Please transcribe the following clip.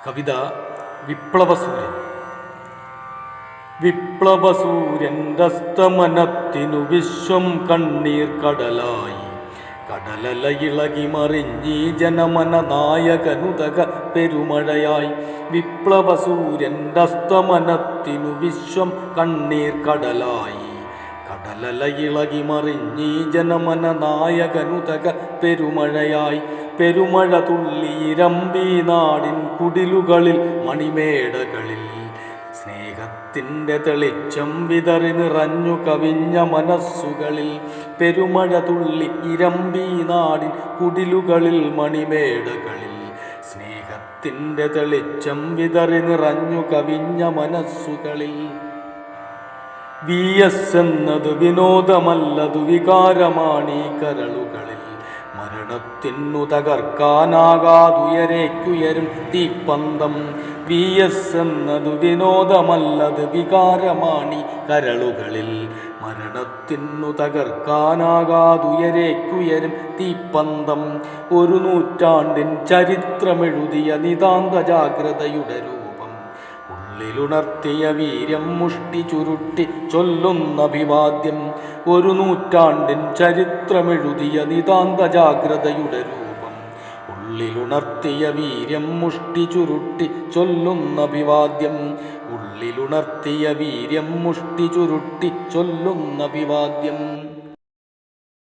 കവിത വിപ്ലവസൂര്യൻ. വിപ്ലവസൂര്യൻ്റെ അസ്തമനത്തിനു വിശ്വം കണ്ണീർ കടലായി. കടലല ഇളകി മറിഞ്ഞീ ജനമന നായകനുതക പെരുമഴയായി. വിപ്ലവസൂര്യൻ്റെ അസ്തമനത്തിനു വിശ്വം കണ്ണീർ കടലായി. കടലല ഇളകി മറിഞ്ഞീ ജനമന നായകനുതക പെരുമഴയായി. പെരുമഴ തുള്ളിയിരമ്പി നാടിൻ കുടിലുകളിൽ മണിമേടകളിൽ. സ്നേഹത്തിൻ്റെ തെളിച്ചം വിതറി നിറഞ്ഞു കവിഞ്ഞ മനസ്സുകളിൽ. പെരുമഴ തുള്ളി ഇരമ്പി നാടിൻ കുടിലുകളിൽ മണിമേടകളിൽ. സ്നേഹത്തിൻ്റെ തെളിച്ചം വിതറി നിറഞ്ഞു കവിഞ്ഞ മനസ്സുകളിൽ. VS എന്നത് വിനോദമല്ലതു വികാരമാണീ കരളുകളിൽ. മരണത്തിനു തകർക്കാനാകാതുയരേക്കുയരും തീപ്പന്തം. VS എന്നതു വിനോദമല്ലത് വികാരമാണീ കരളുകളിൽ. മരണത്തിനു തകർക്കാനാകാതുയരേക്കുയരും തീപ്പന്തം. ഒരു നൂറ്റാണ്ടിൻ ചരിത്രമെഴുതിയ നിതാന്ത ജാഗ്രതയുടെ രൂപം. ഉള്ളിലുണർത്തിയ വീര്യം മുഷ്ടി ചുരുട്ടി ചൊല്ലുന്ന അഭിവാദ്യം. ഒരു നൂറ്റാണ്ടിൻ ചരിത്രമെഴുതിയ നിതാന്ത ജാഗ്രതയുടെ രൂപം. ഉള്ളിലുണർത്തിയ വീര്യം മുഷ്ടി ചുരുട്ടി ചൊല്ലുന്ന അഭിവാദ്യം. ഉള്ളിലുണർത്തിയ വീര്യം മുഷ്ടി ചുരുട്ടി ചൊല്ലുന്ന അഭിവാദ്യം.